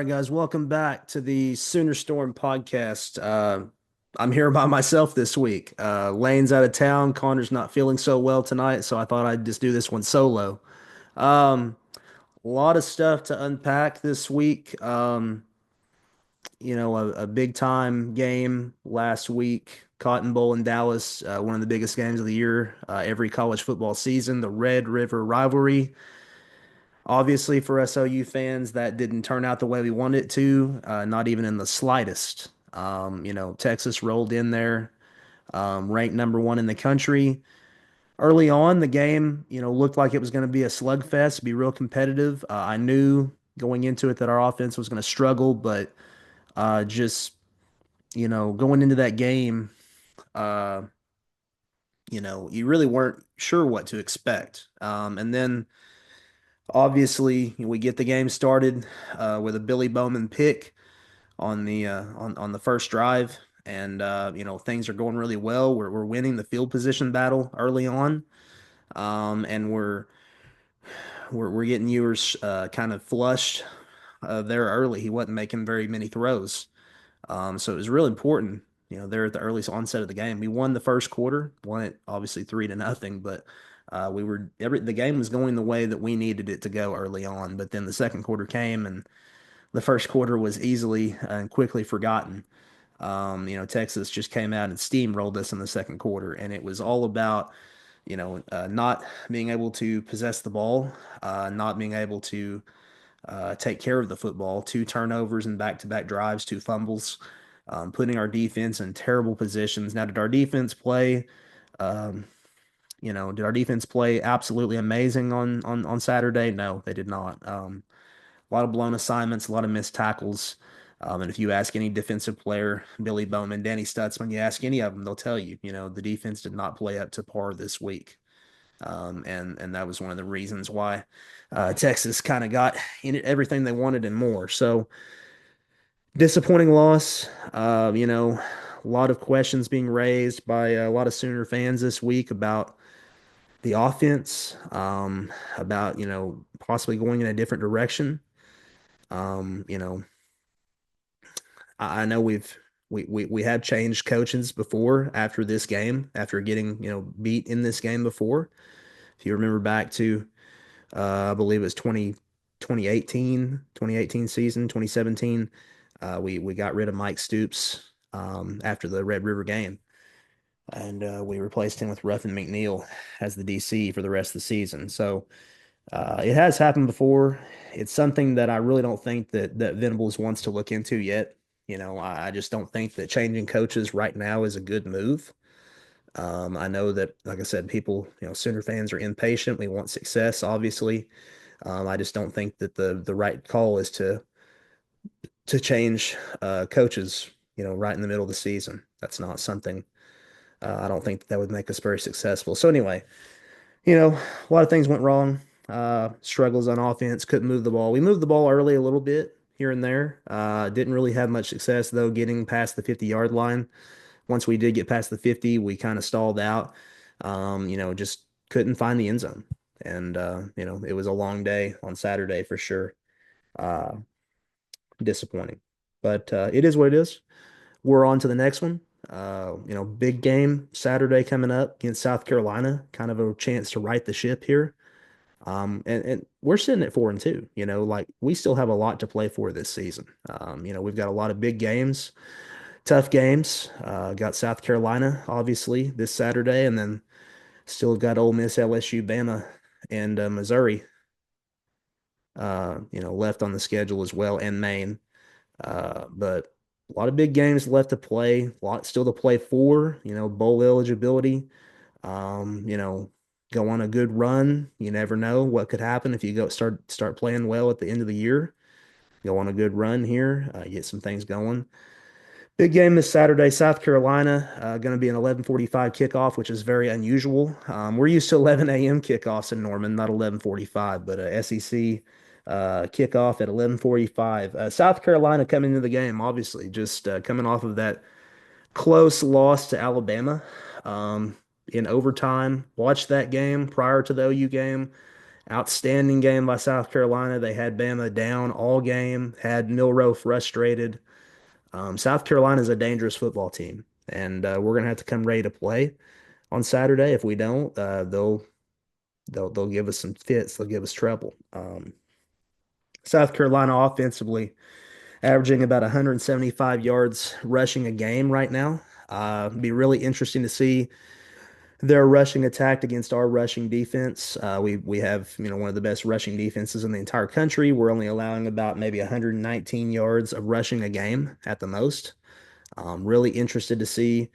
All right, guys, welcome back to the Sooner Storm podcast. I'm here by myself this week. Lane's out of town. Connor's not feeling so well tonight, so I thought I'd just do this one solo. A lot of stuff to unpack this week. A big time game last week, Cotton Bowl in Dallas, one of the biggest games of the year, every college football season, the Red River rivalry. Obviously, for SOU fans, that didn't turn out the way we wanted it to, not even in the slightest. Texas rolled in there, ranked number one in the country. Early on, the game, looked like it was going to be a slugfest, be real competitive. I knew going into it that our offense was going to struggle, but just, going into that game, uh, you really weren't sure what to expect. And then obviously, we get the game started with a Billy Bowman pick on the first drive, and things are going really well. We're winning the field position battle early on, and we're getting Ewers kind of flushed there early. He wasn't making very many throws, so it was real important. There at the early onset of the game, we won the first quarter, won it obviously 3-0, but the game was going the way that we needed it to go early on. But then the second quarter came, and the first quarter was easily and quickly forgotten. Texas just came out and steamrolled us in the second quarter, and it was all about, not being able to possess the ball, not being able to take care of the football. Two turnovers and back-to-back drives, two fumbles, putting our defense in terrible positions. Now, did our defense play? Um, did our defense play absolutely amazing on Saturday? No, they did not. A lot of blown assignments, a lot of missed tackles. And if you ask any defensive player, Billy Bowman, Danny Stutzman, you ask any of them, they'll tell you, the defense did not play up to par this week. And that was one of the reasons why Texas kind of got everything they wanted and more. So disappointing loss. A lot of questions being raised by a lot of Sooner fans this week about the offense, about possibly going in a different direction. Um, you know, I know we have changed coaches before after this game, after getting, beat in this game before. If you remember back to I believe it was 2018 season, 2017, we got rid of Mike Stoops after the Red River game. And we replaced him with Ruffin McNeil as the DC for the rest of the season. So it has happened before. It's something that I really don't think that Venables wants to look into yet. I just don't think that changing coaches right now is a good move. I know that, like I said, people, Sooner fans are impatient. We want success, obviously. I just don't think that the right call is to change coaches, right in the middle of the season. That's not something I don't think that would make us very successful. So anyway, a lot of things went wrong. Struggles on offense, couldn't move the ball. We moved the ball early a little bit here and there. Didn't really have much success though getting past the 50-yard line. Once we did get past the 50, we kind of stalled out. Just couldn't find the end zone. And it was a long day on Saturday for sure. Uh, Disappointing. But it is what it is. We're on to the next one. Big game Saturday coming up against South Carolina. Kind of a chance to right the ship here. And we're sitting at 4-2. Like we still have a lot to play for this season. We've got a lot of big games, tough games. Got South Carolina obviously this Saturday, and then still got Ole Miss, LSU, Bama, and Missouri. Left on the schedule as well, and Maine. But a lot of big games left to play, a lot still to play for, bowl eligibility. Go on a good run. You never know what could happen if you go start playing well at the end of the year. Go on a good run here, get some things going. Big game this Saturday, South Carolina, going to be an 11:45 kickoff, which is very unusual. We're used to 11 a.m. kickoffs in Norman, not 11:45, but SEC kickoff at 11:45. South Carolina coming into the game, obviously, just coming off of that close loss to Alabama in overtime. Watched that game prior to the OU game. Outstanding game by South Carolina. They had Bama down all game, had Milroe frustrated. South Carolina is a dangerous football team, and we're gonna have to come ready to play on Saturday. If we don't, they'll give us some fits. They'll give us trouble. South Carolina offensively averaging about 175 yards rushing a game right now. Be really interesting to see their rushing attack against our rushing defense. We have one of the best rushing defenses in the entire country. We're only allowing about maybe 119 yards of rushing a game at the most. Really interested to see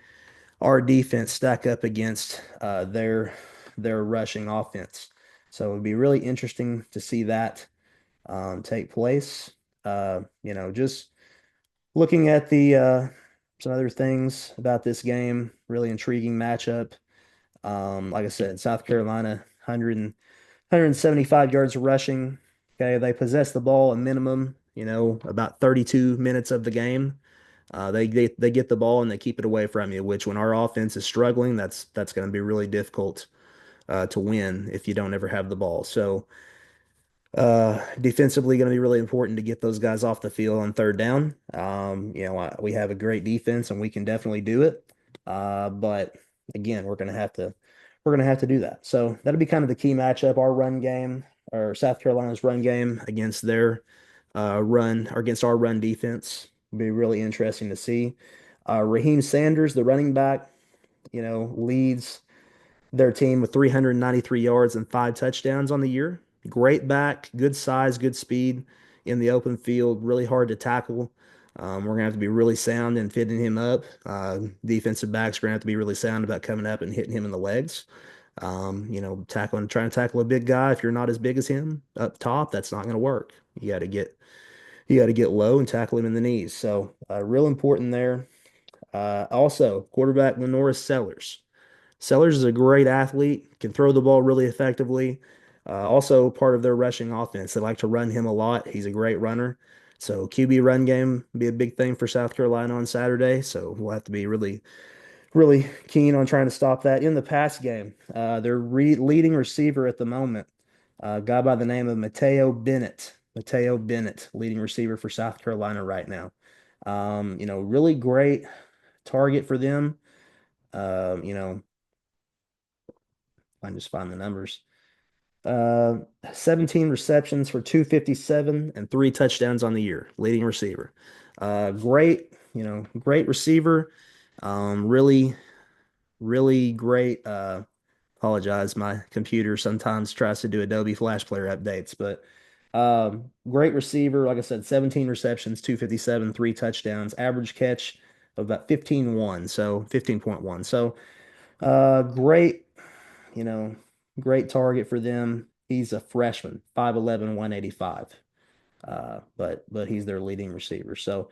our defense stack up against their rushing offense. So it'd be really interesting to see that take place. Just looking at the some other things about this game, really intriguing matchup. Like I said, South Carolina, 175 yards rushing. Okay, they possess the ball a minimum, about 32 minutes of the game. They get the ball and they keep it away from you, which when our offense is struggling, that's going to be really difficult to win if you don't ever have the ball. So defensively going to be really important to get those guys off the field on third down. We have a great defense and we can definitely do it. But again, we're gonna have to do that. So that'll be kind of the key matchup, our run game or South Carolina's run game against their run or against our run defense. It'll be really interesting to see. Raheem Sanders, the running back, leads their team with 393 yards and 5 touchdowns on the year. Great back, good size, good speed in the open field, really hard to tackle. We're going to have to be really sound in fitting him up. Defensive backs are going to have to be really sound about coming up and hitting him in the legs. Trying to tackle a big guy. If you're not as big as him up top, that's not going to work. You got to get low and tackle him in the knees. So real important there. Also, quarterback Lenoris Sellers. Sellers is a great athlete, can throw the ball really effectively. Also, part of their rushing offense. They like to run him a lot. He's a great runner. So, QB run game be a big thing for South Carolina on Saturday. So, we'll have to be really, really keen on trying to stop that. In the pass game, their leading receiver at the moment, a guy by the name of Mateo Bennett. Mateo Bennett, leading receiver for South Carolina right now. Really great target for them. You know, I just find the numbers. 17 receptions for 257 and 3 touchdowns on the year, leading receiver. Great receiver. Really, really great. Apologize, my computer sometimes tries to do Adobe Flash Player updates, but great receiver. Like I said, 17 receptions, 257, 3 touchdowns, average catch of about 15.1, so 15.1. So great, you know, great target for them. He's a freshman, 5'11", 185. But he's their leading receiver. So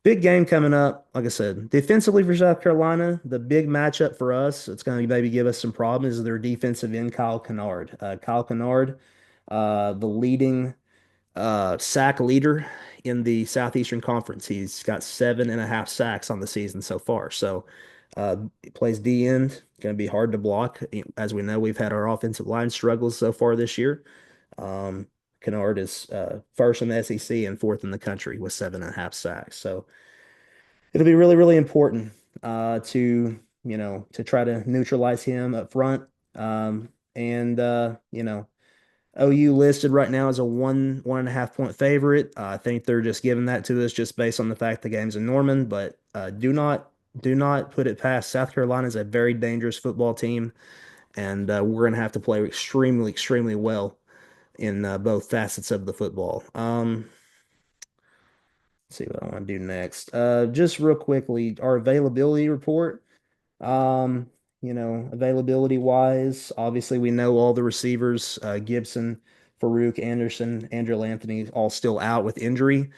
big game coming up. Like I said, defensively for South Carolina, the big matchup for us, it's going to maybe give us some problems, is their defensive end, Kyle Kennard. Kyle Kennard, the leading sack leader in the Southeastern Conference. He's got 7.5 sacks on the season so far. So he plays D end, going to be hard to block. As we know, we've had our offensive line struggles so far this year. Kennard is first in the SEC and fourth in the country with 7.5 sacks. So it'll be really, really important to try to neutralize him up front. And OU listed right now as a 1.5 point favorite. I think they're just giving that to us just based on the fact the game's in Norman, but do not put it past. South Carolina is a very dangerous football team, and we're going to have to play extremely, extremely well in both facets of the football. Let's see what I want to do next. Just real quickly, our availability report. Um, Availability wise, obviously we know all the receivers, Gibson, Farouk, Anderson, Andrew Anthony, all still out with injury.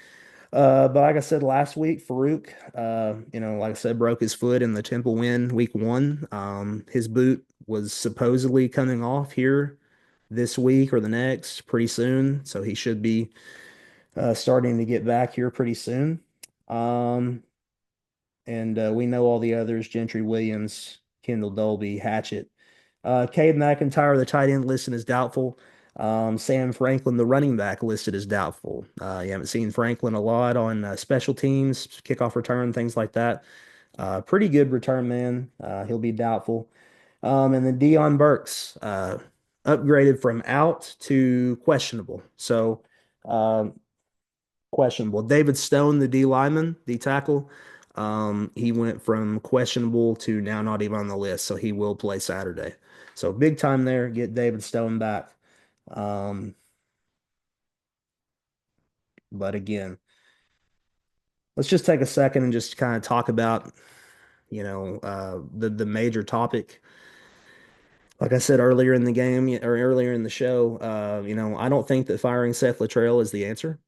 But like I said last week, Farouk, like I said, broke his foot in the Temple win week 1. His boot was supposedly coming off here this week or the next pretty soon. So he should be starting to get back here pretty soon. And we know all the others: Gentry Williams, Kendall Dolby, Hatchett. Cade McIntyre, the tight end, listed as doubtful. Sam Franklin, the running back, listed as doubtful. You haven't seen Franklin a lot on special teams, kickoff return, things like that. Pretty good return man. He'll be doubtful. And then Dion Burks upgraded from out to questionable. So uh, questionable. David Stone, the D lineman, D tackle, he went from questionable to now not even on the list. So he will play Saturday. So big time there. Get David Stone back. Um, but again, let's just take a second and just kind of talk about, the major topic. Like I said earlier in the game or earlier in the show, I don't think that firing Seth Littrell is the answer.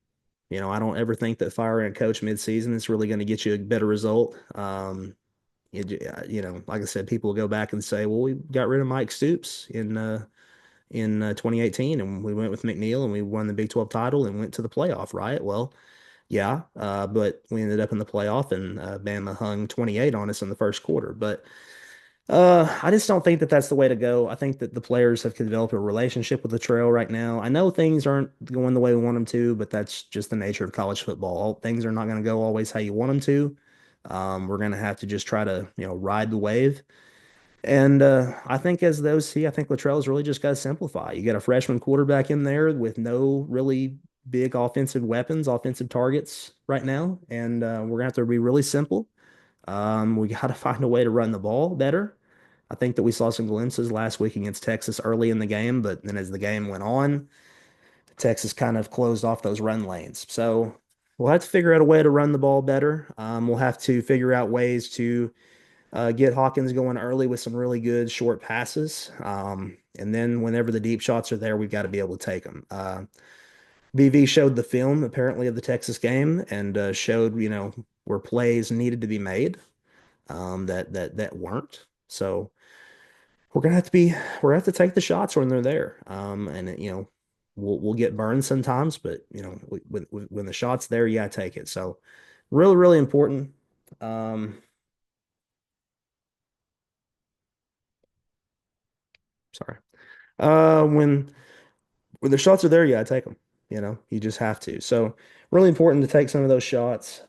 I don't ever think that firing a coach midseason is really going to get you a better result. Like I said, people will go back and say, "Well, we got rid of Mike Stoops in 2018, and we went with McNeil, and we won the Big 12 title and went to the playoff, right?" Well, yeah, but we ended up in the playoff, and Bama hung 28 on us in the first quarter. But I just don't think that that's the way to go. I think that the players have developed a relationship with the trail right now. I know things aren't going the way we want them to, but that's just the nature of college football. Things are not going to go always how you want them to. We're going to have to just try to, ride the wave. And I think as those see, I think Latrell's really just got to simplify. You got a freshman quarterback in there with no really big offensive weapons, offensive targets right now, and we're gonna have to be really simple. We got to find a way to run the ball better. I think that we saw some glimpses last week against Texas early in the game, but then as the game went on, Texas kind of closed off those run lanes. So we'll have to figure out a way to run the ball better. We'll have to figure out ways to get Hawkins going early with some really good short passes. And then whenever the deep shots are there, we've got to be able to take them. BV showed the film apparently of the Texas game and showed, where plays needed to be made that weren't. So we're gonna have to take the shots when they're there. And we'll get burned sometimes, but when the shot's there, you gotta take it. So really, really important. Um, sorry. When the shots are there, you gotta take them. You just have to. So really important to take some of those shots.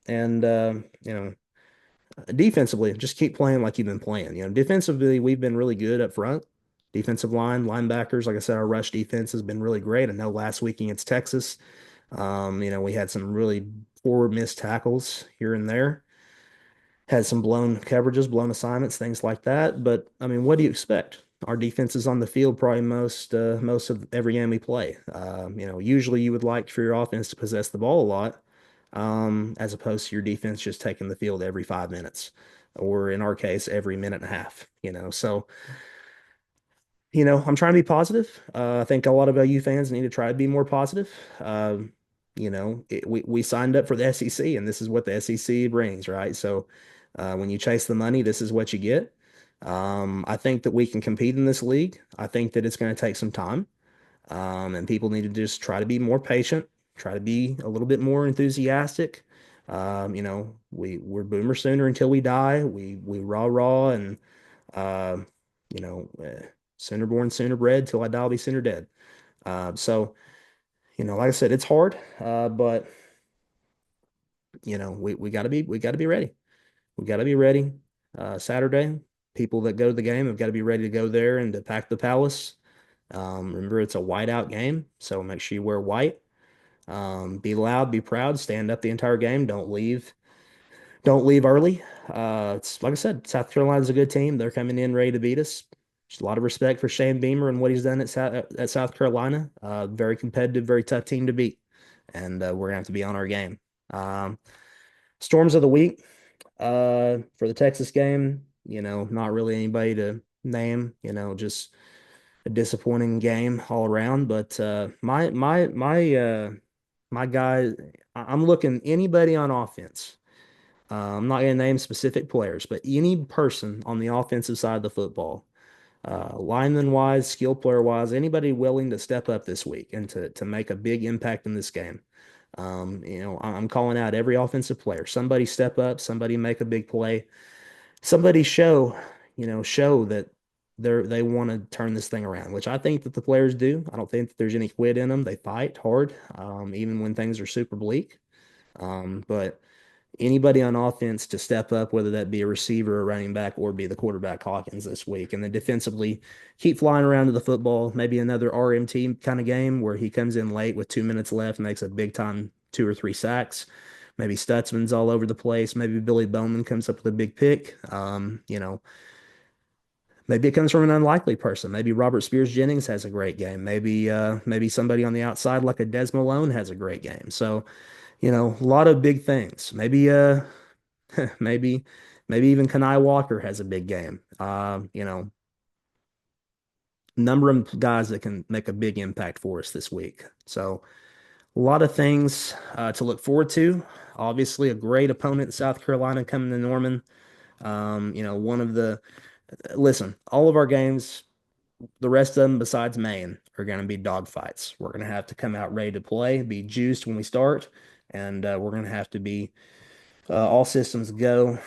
And defensively, just keep playing like you've been playing. Defensively, we've been really good up front. Defensive line, linebackers, like I said, our rush defense has been really great. I know last week against Texas, we had some really poor missed tackles here and there, had some blown coverages, blown assignments, things like that. But I mean, what do you expect? Our defense is on the field probably most of every game we play. Usually you would like for your offense to possess the ball a lot, as opposed to your defense just taking the field every 5 minutes, or in our case, every minute and a half. So I'm trying to be positive. I think a lot of OU fans need to try to be more positive. We signed up for the SEC, and this is what the SEC brings, right? So when you chase the money, this is what you get. I think that we can compete in this league. I think that it's going to take some time, and people need to just try to be more patient, try to be a little bit more enthusiastic. We're boomer sooner until we die. We rah rah and uh, you know, uh, sooner born, sooner bred. Till I die, I'll be sooner dead. So like I said, it's hard, but we got to be ready. We got to be ready. Saturday, people that go to the game have got to be ready to go there and to pack the palace. Remember, it's a whiteout game, so make sure you wear white. Be loud, be proud, stand up the entire game. Don't leave early. It's like I said, South Carolina's a good team. They're coming in ready to beat us. Just a lot of respect for Shane Beamer and what he's done at South Carolina. Very competitive, very tough team to beat, and we're gonna have to be on our game. Um, Storms of the week for the Texas game. Not really anybody to name. Just a disappointing game all around. But my guy, I'm looking anybody on offense. I'm not going to name specific players, but any person on the offensive side of the football, lineman wise, skill player wise, anybody willing to step up this week and to make a big impact in this game. I'm calling out every offensive player. Somebody step up, somebody make a big play, somebody show that they want to turn this thing around, which I think that the players do. I don't think that there's any quit in them. They fight hard, even when things are super bleak. But anybody on offense to step up, whether that be a receiver, a running back, or be the quarterback Hawkins this week. And then defensively, keep flying around to the football. Maybe another RMT kind of game where he comes in late with 2 minutes left, makes a big time 2 or 3 sacks. Maybe Stutzman's all over the place. Maybe Billy Bowman comes up with a big pick. Maybe it comes from an unlikely person. Maybe Robert Spears Jennings has a great game. Maybe somebody on the outside like a Des Malone has a great game. So, a lot of big things. Maybe maybe even Kanai Walker has a big game. Number of guys that can make a big impact for us this week. So a lot of things to look forward to. Obviously, a great opponent, South Carolina coming to Norman. One of the listen, all of our games, the rest of them besides Maine are going to be dogfights. We're going to have to come out ready to play, be juiced when we start, and we're going to have to be all systems go,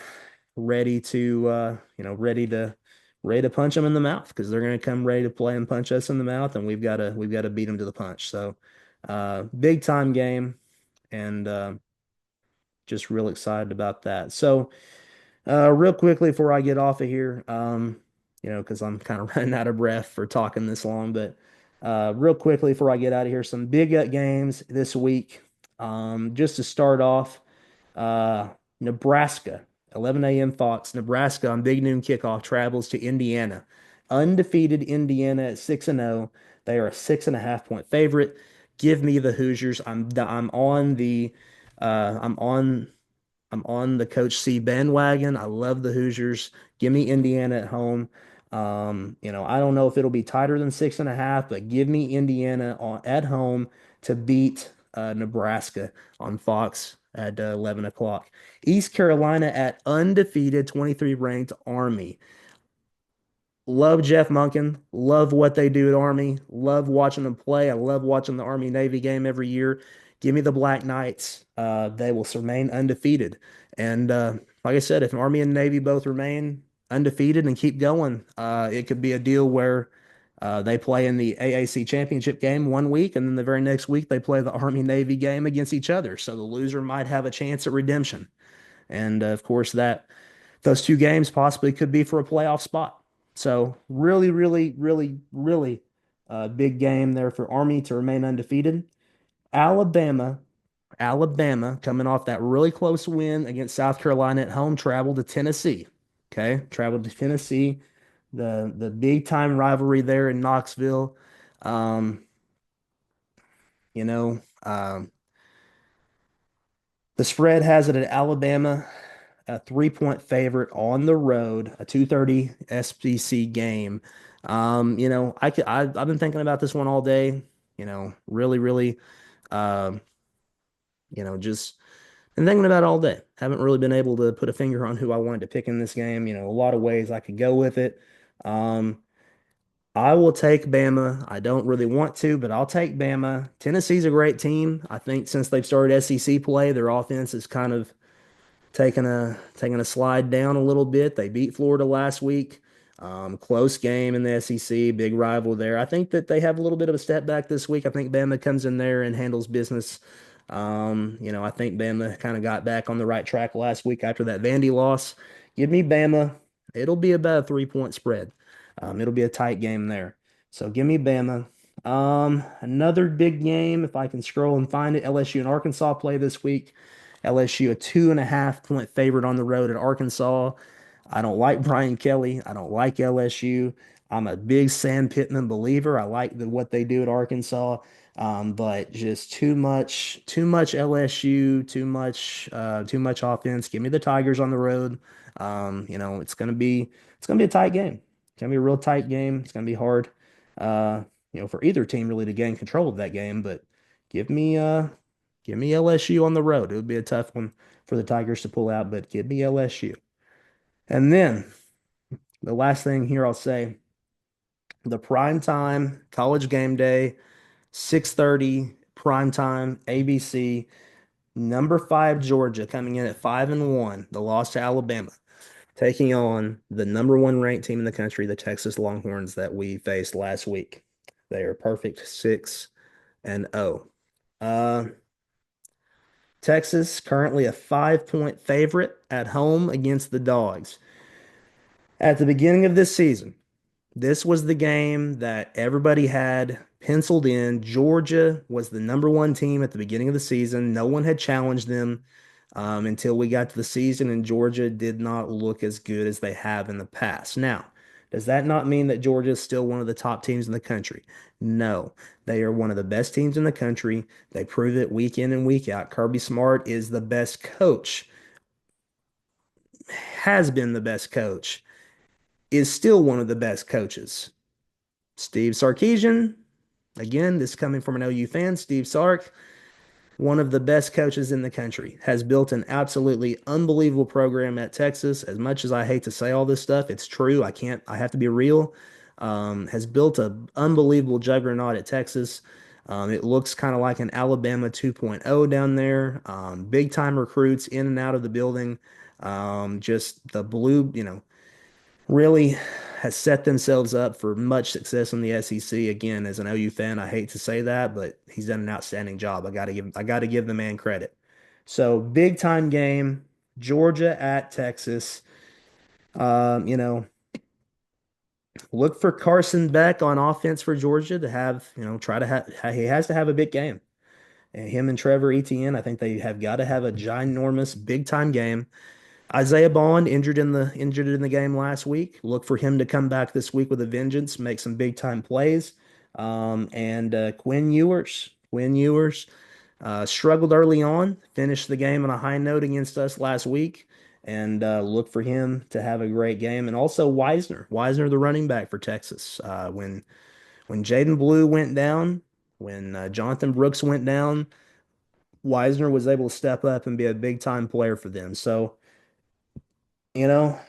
ready to ready to punch them in the mouth because they're going to come ready to play and punch us in the mouth, and we've got to beat them to the punch. So, big time game, and just real excited about that. So, real quickly before I get off of here, because I'm kind of running out of breath for talking this long, but real quickly before I get out of here, some big games this week. Just to start off, uh, Nebraska, 11 a.m. Fox. Nebraska on Big Noon kickoff travels to Indiana. Undefeated Indiana at 6-0. They are a 6.5 point favorite. Give me the Hoosiers. I'm on the uh, I'm on I'm on the Coach C bandwagon. I love the Hoosiers. Give me Indiana at home. I don't know if it'll be tighter than 6.5, but give me Indiana at home to beat Nebraska on Fox at 11 o'clock. East Carolina at undefeated 23 ranked Army. Love Jeff Monken. Love what they do at Army. Love watching them play. I love watching the Army Navy game every year. Give me the Black Knights. They will remain undefeated. And like I said, if Army and Navy both remain undefeated and keep going, it could be a deal where they play in the AAC championship game one week, and then the very next week they play the Army Navy game against each other. So the loser might have a chance at redemption. And of course, that those two games possibly could be for a playoff spot. So really, really, really, really big game there for Army to remain undefeated. Alabama, Alabama coming off that really close win against South Carolina at home, traveled to Tennessee. Okay, traveled to Tennessee, the big time rivalry there in Knoxville. Um, you know, um, the spread has it at Alabama a 3 point favorite on the road, a 2:30 SBC game. I've been thinking about this one all day. Really, really, um, just been thinking about it all day. Haven't really been able to put a finger on who I wanted to pick in this game. A lot of ways I could go with it. Um, I will take Bama. I don't really want to, but I'll take Bama. Tennessee's a great team. I think since they've started SEC play, their offense is kind of taking a slide down a little bit. They beat Florida last week. Close game in the SEC, big rival there. I think that they have a little bit of a step back this week. I think Bama comes in there and handles business. I think Bama kind of got back on the right track last week after that Vandy loss. Give me Bama. It'll be about a 3 point spread. It'll be a tight game there. So give me Bama. Another big game, if I can scroll and find it, LSU and Arkansas play this week. LSU a 2.5 point favorite on the road at Arkansas. I don't like Brian Kelly. I don't like LSU. I'm a big Sam Pittman believer. I like what they do at Arkansas, but just too much LSU, too much offense. Give me the Tigers on the road. It's gonna be a tight game. It's gonna be a real tight game. It's gonna be hard, for either team really to gain control of that game. But give me uh, give me LSU on the road. It would be a tough one for the Tigers to pull out, but give me LSU. And then the last thing here I'll say, the prime time college game day, 6:30 prime time ABC, number 5 Georgia coming in at 5-1, the loss to Alabama. taking on the number one ranked team in the country, the Texas Longhorns that we faced last week. They are perfect 6-0. Uh, Texas currently a 5-point favorite at home against the Dogs. At the beginning of this season, this was the game that everybody had penciled in. Georgia was the number one team at the beginning of the season. No one had challenged them until we got to the season, and Georgia did not look as good as they have in the past. Now, does that not mean that Georgia is still one of the top teams in the country? No, they are one of the best teams in the country. They prove it week in and week out. Kirby Smart is the best coach, has been the best coach, is still one of the best coaches. Steve Sarkisian, again, this is coming from an OU fan. Steve Sark, one of the best coaches in the country, has built an absolutely unbelievable program at Texas. As much as I hate to say all this stuff, it's true. I have to be real. Has built an unbelievable juggernaut at Texas. It looks kind of like an Alabama 2.0 down there. Big time recruits in and out of the building. Just the blue, really has set themselves up for much success in the SEC. Again, as an OU fan, I hate to say that, but he's done an outstanding job. I got to give the man credit. So big time game, Georgia at Texas. Um, you know, look for Carson Beck on offense for Georgia to have, try to have he has to have a big game. And him and Trevor Etienne, I think they have got to have a ginormous big time game. Isaiah Bond injured in the game last week. Look for him to come back this week with a vengeance, make some big time plays. And Quinn Ewers struggled early on, finished the game on a high note against us last week, and look for him to have a great game. And also Wisner, the running back for Texas. When Jaden Blue went down, when Jonathan Brooks went down, Wisner was able to step up and be a big time player for them. So. You know,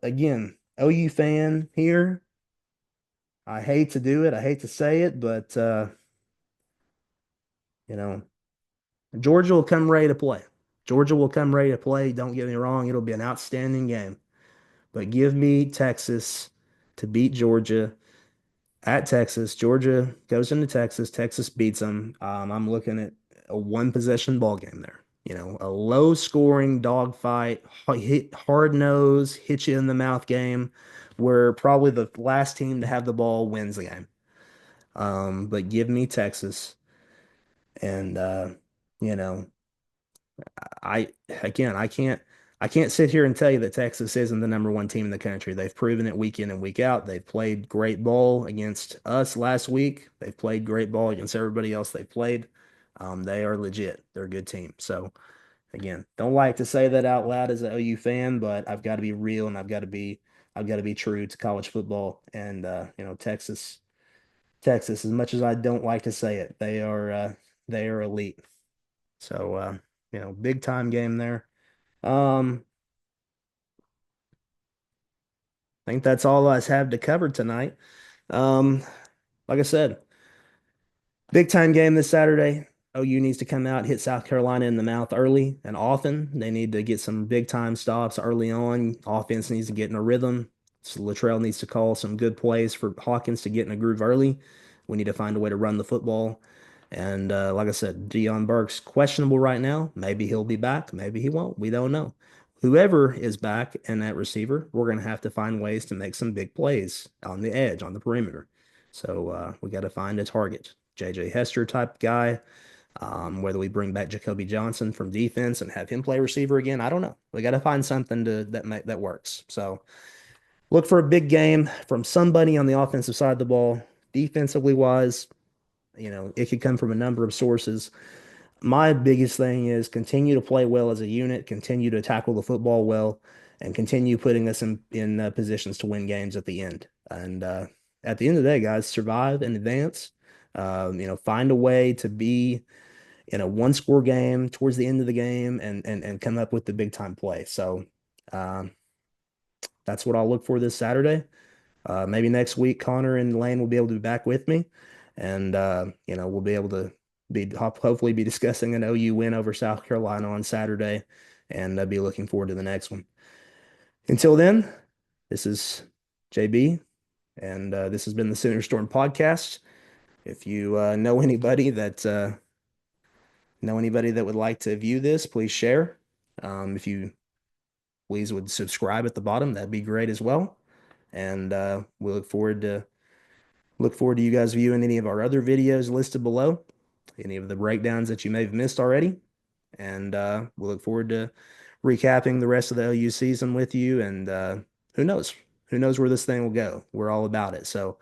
again, OU fan here. I hate to do it. I hate to say it, but you know, Georgia will come ready to play. Georgia will come ready to play. Don't get me wrong, it'll be an outstanding game. But give me Texas to beat Georgia at Texas. Georgia goes into Texas. Texas beats them. I'm looking at a one possession ball game there. A low scoring dogfight, hard nose, hit you in the mouth game, where probably the last team to have the ball wins the game. But give me Texas, and you know, I again, I can't sit here and tell you that Texas isn't the number one team in the country. They've proven it week in and week out. They've played great ball against us last week. They've played great ball against everybody else they played. They are legit. They're a good team. So again, don't like to say that out loud as an OU fan, but I've got to be real and I've got to be true to college football. And Texas, as much as I don't like to say it, they are elite. So big time game there. Um, I think that's all I have to cover tonight. Um, like I said, big time game this Saturday. OU needs to come out, hit South Carolina in the mouth early and often. They need to get some big time stops early on. Offense needs to get in a rhythm. So Latrell needs to call some good plays for Hawkins to get in a groove early. We need to find a way to run the football. And like I said, Deion Burke's questionable right now. Maybe he'll be back. Maybe he won't. We don't know. Whoever is back in that receiver, we're going to have to find ways to make some big plays on the edge, on the perimeter. So we got to find a target. JJ Hester type guy. Whether we bring back Jacoby Johnson from defense and have him play receiver again, I don't know. We got to find something that works. So look for a big game from somebody on the offensive side of the ball. Defensively wise, it could come from a number of sources. My biggest thing is continue to play well as a unit, continue to tackle the football well, and continue putting us in positions to win games at the end. And at the end of the day, guys, survive and advance. Find a way to be in a one score game towards the end of the game and come up with the big time play. So um, that's what I'll look for this Saturday. Maybe next week, Connor and Lane will be able to be back with me, and we'll be able to hopefully be discussing an OU win over South Carolina on Saturday, and be looking forward to the next one. Until then, this is JB, and this has been the Center Storm podcast. If you know anybody that would like to view this, please share. If you please would subscribe at the bottom, that'd be great as well. And we look forward to you guys viewing any of our other videos listed below, any of the breakdowns that you may have missed already. And we'll look forward to recapping the rest of the OU season with you. And who knows? Who knows where this thing will go? We're all about it. So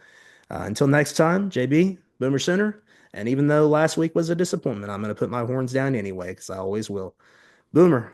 until next time, JB, Boomer Center. And even though last week was a disappointment, I'm going to put my horns down anyway, because I always will. Boomer.